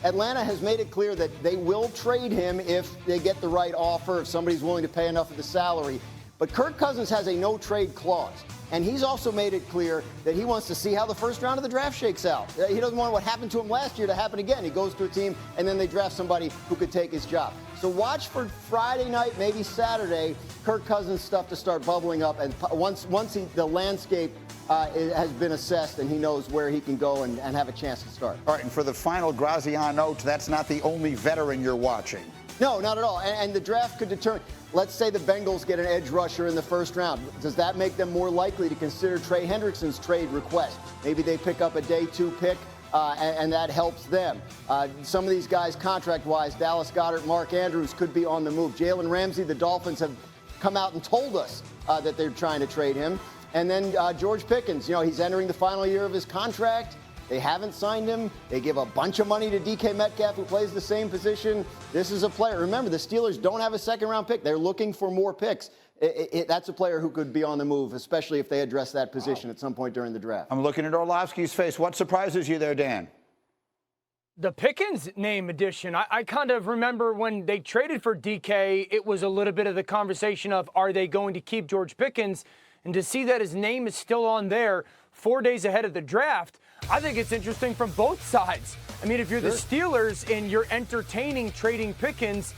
Atlanta has made it clear that they will trade him if they get the right offer, if somebody's willing to pay enough of the salary. But Kirk Cousins has a no-trade clause. And he's also made it clear that he wants to see how the first round of the draft shakes out. He doesn't want what happened to him last year to happen again. He goes to a team, and then they draft somebody who could take his job. So watch for Friday night, maybe Saturday, Kirk Cousins stuff to start bubbling up. And once the landscape has been assessed and he knows where he can go and have a chance to start. All right, and for the final Graziano note, that's not the only veteran you're watching. No, not at all. And the draft could determine. Let's say the Bengals get an edge rusher in the first round. Does that make them more likely to consider Trey Hendrickson's trade request? Maybe they pick up a day 2 pick, and that helps them. Some of these guys, contract-wise, Dallas Goedert, Mark Andrews, could be on the move. Jalen Ramsey, the Dolphins have come out and told us that they're trying to trade him. And then George Pickens, he's entering the final year of his contract. They haven't signed him. They give a bunch of money to DK Metcalf, who plays the same position. This is a player. Remember, the Steelers don't have a second-round pick. They're looking for more picks. That's a player who could be on the move, especially if they address that position at some point during the draft. I'm looking at Orlovsky's face. What surprises you there, Dan? The Pickens name addition. I kind of remember when they traded for DK, it was a little bit of the conversation of, are they going to keep George Pickens? And to see that his name is still on there 4 days ahead of the draft, I think it's interesting from both sides. I mean, if you're the Steelers and you're entertaining trading Pickens,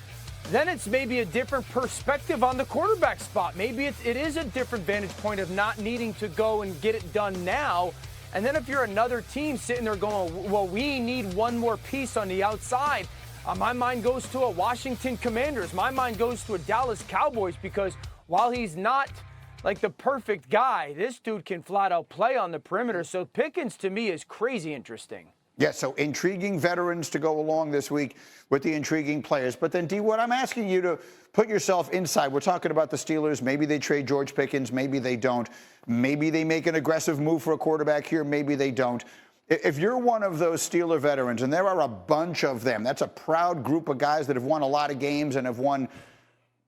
then it's maybe a different perspective on the quarterback spot. Maybe it is a different vantage point of not needing to go and get it done now. And then if you're another team sitting there going, well, we need one more piece on the outside, my mind goes to a Washington Commanders. My mind goes to a Dallas Cowboys, because while he's not like the perfect guy, this dude can flat out play on the perimeter. So Pickens, to me, is crazy interesting. Yeah, so intriguing veterans to go along this week with the intriguing players. But then, D, what I'm asking you to put yourself inside. We're talking about the Steelers. Maybe they trade George Pickens. Maybe they don't. Maybe they make an aggressive move for a quarterback here. Maybe they don't. If you're one of those Steeler veterans, and there are a bunch of them, that's a proud group of guys that have won a lot of games and have won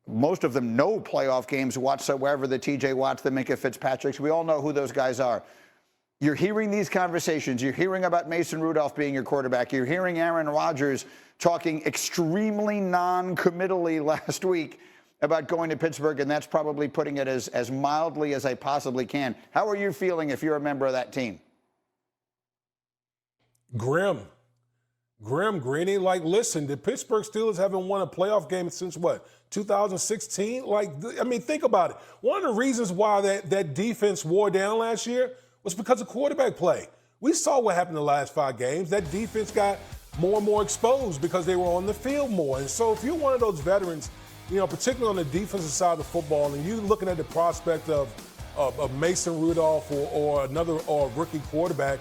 most of them no playoff games whatsoever, the T.J. Watts, the Minka Fitzpatricks. We all know who those guys are. You're hearing these conversations. You're hearing about Mason Rudolph being your quarterback. You're hearing Aaron Rodgers talking extremely non-committally last week about going to Pittsburgh, and that's probably putting it as mildly as I possibly can. How are you feeling if you're a member of that team? Grim, Greeny. Like, listen, the Pittsburgh Steelers haven't won a playoff game since what, 2016? Like, I mean, think about it. One of the reasons why that defense wore down last year was because of quarterback play. We saw what happened the last 5 games. That defense got more and more exposed because they were on the field more. And so if you're one of those veterans, particularly on the defensive side of the football, and you're looking at the prospect of Mason Rudolph or a rookie quarterback,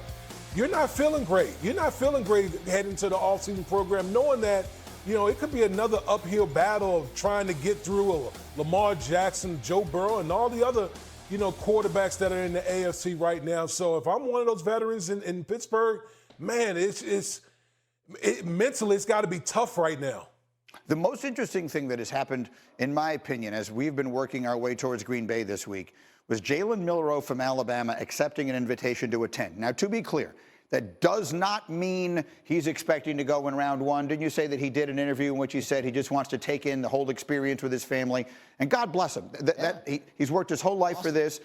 you're not feeling great. You're not feeling great heading into the offseason program, knowing that, it could be another uphill battle of trying to get through a Lamar Jackson, Joe Burrow, and all the other, quarterbacks that are in the AFC right now. So if I'm one of those veterans in Pittsburgh, man, mentally it's got to be tough right now. The most interesting thing that has happened, in my opinion, as we've been working our way towards Green Bay this week, was Jalen Milroe from Alabama accepting an invitation to attend. Now, to be clear, that does not mean he's expecting to go in round 1. Didn't you say that he did an interview in which he said he just wants to take in the whole experience with his family? And God bless him. He's worked his whole life for this,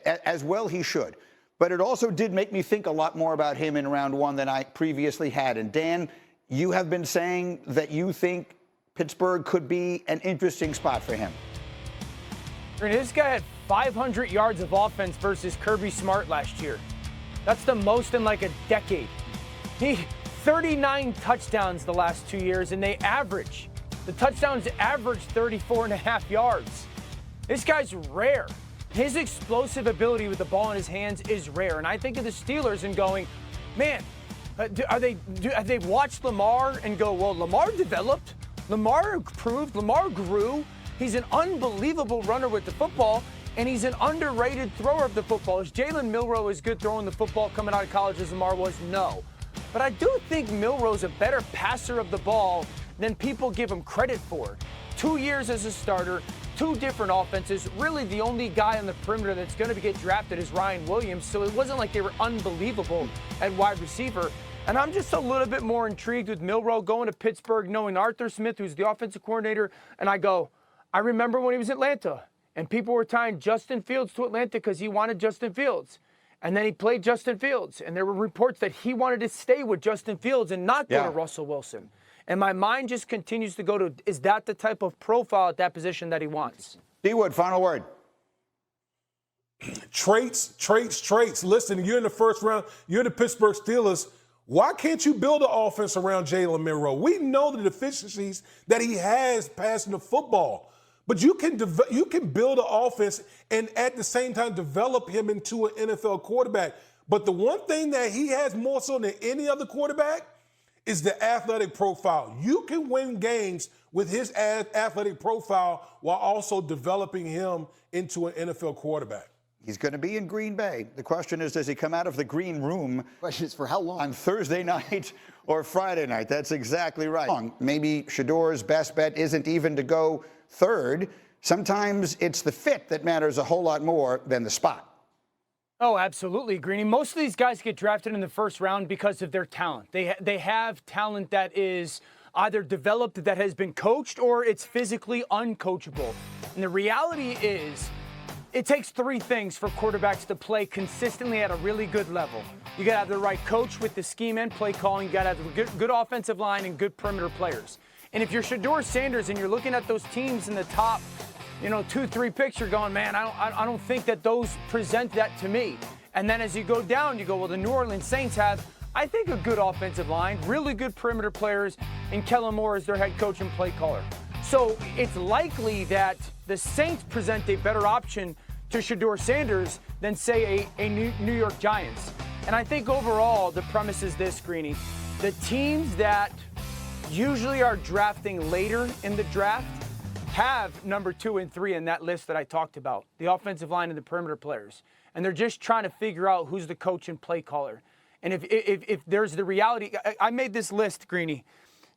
as well he should. But it also did make me think a lot more about him in round 1 than I previously had. And Dan, you have been saying that you think Pittsburgh could be an interesting spot for him. This guy had 500 yards of offense versus Kirby Smart last year. That's the most in like a decade. He 39 touchdowns the last 2 years, and the touchdowns average 34.5 yards. This guy's rare. His explosive ability with the ball in his hands is rare. And I think of the Steelers and going, man, have they watched Lamar and go, well, Lamar developed, Lamar improved, Lamar grew. He's an unbelievable runner with the football, and he's an underrated thrower of the football. Is Jalen Milroe as good throwing the football coming out of college as Lamar was? No. But I do think Milroe's a better passer of the ball than people give him credit for. 2 years as a starter, 2 different offenses. Really the only guy on the perimeter that's going to get drafted is Ryan Williams, so it wasn't like they were unbelievable at wide receiver. And I'm just a little bit more intrigued with Milroe going to Pittsburgh, knowing Arthur Smith, who's the offensive coordinator. And I remember when he was at Atlanta, and people were tying Justin Fields to Atlanta because he wanted Justin Fields. And then he played Justin Fields. And there were reports that he wanted to stay with Justin Fields and not go to Russell Wilson. And my mind just continues to go to, is that the type of profile at that position that he wants? D-Wood, final word. Traits. Listen, you're in the first round. You're the Pittsburgh Steelers. Why can't you build an offense around Jalen Milroe? We know the deficiencies that he has passing the football. But you can build an offense and at the same time develop him into an NFL quarterback. But the one thing that he has more so than any other quarterback is the athletic profile. You can win games with his athletic profile while also developing him into an NFL quarterback. He's going to be in Green Bay. The question is, does he come out of the green room? Question is, for how long? On Thursday night or Friday night. That's exactly right. Maybe Shador's best bet isn't even to go third. Sometimes it's the fit that matters a whole lot more than the spot. Oh, absolutely, Greeny. Most of these guys get drafted in the first round because of their talent. They have talent that is either developed, that has been coached, or it's physically uncoachable. And the reality is, it takes three things for quarterbacks to play consistently at a really good level. You got to have the right coach with the scheme and play calling. You got to have a good offensive line and good perimeter players. And if you're Shedeur Sanders and you're looking at those teams in the top, 2-3 picks, you're going, man, I don't think that those present that to me. And then as you go down, you go, well, the New Orleans Saints have, I think, a good offensive line, really good perimeter players, and Kellen Moore is their head coach and play caller. So it's likely that the Saints present a better option to Shedeur Sanders than, say, a New York Giants. And I think overall the premise is this, Greeny. The teams that usually are drafting later in the draft have number 2 and 3 in that list that I talked about, the offensive line and the perimeter players. And they're just trying to figure out who's the coach and play caller. And if there's the reality, I made this list, Greeny.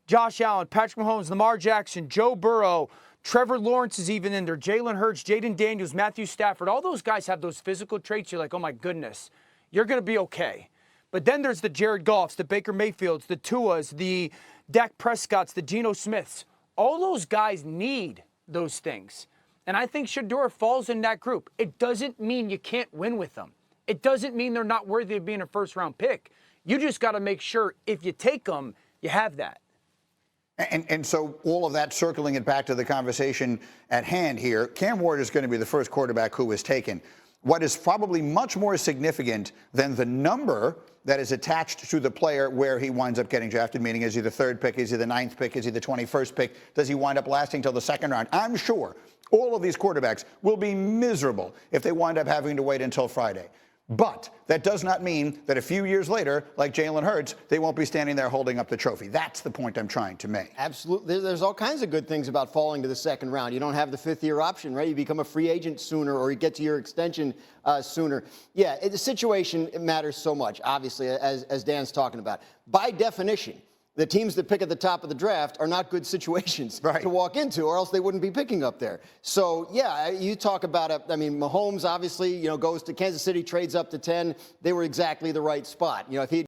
Josh Allen, Patrick Mahomes, Lamar Jackson, Joe Burrow, Trevor Lawrence is even in there, Jalen Hurts, Jayden Daniels, Matthew Stafford. All those guys have those physical traits. You're like, oh, my goodness, you're going to be okay. But then there's the Jared Goffs, the Baker Mayfields, the Tuas, the Dak Prescotts, the Geno Smiths. All those guys need those things. And I think Shedeur falls in that group. It doesn't mean you can't win with them. It doesn't mean they're not worthy of being a first-round pick. You just got to make sure if you take them, you have that. And so all of that, circling it back to the conversation at hand here, Cam Ward is going to be the first quarterback who is taken. What is probably much more significant than the number that is attached to the player where he winds up getting drafted, meaning is he the 3rd pick, is he the 9th pick, is he the 21st pick, does he wind up lasting till the 2nd round? I'm sure all of these quarterbacks will be miserable if they wind up having to wait until Friday. But that does not mean that a few years later, like Jalen Hurts, they won't be standing there holding up the trophy. That's the point I'm trying to make. Absolutely. There's all kinds of good things about falling to the 2nd round. You don't have the 5th-year option, right? You become a free agent sooner, or you get to your extension sooner. Yeah, the situation matters so much, obviously, as Dan's talking about. By definition, the teams that pick at the top of the draft are not good situations to walk into, or else they wouldn't be picking up there. So, yeah, you talk about it. I mean, Mahomes obviously, goes to Kansas City, trades up to 10. They were exactly the right spot. If he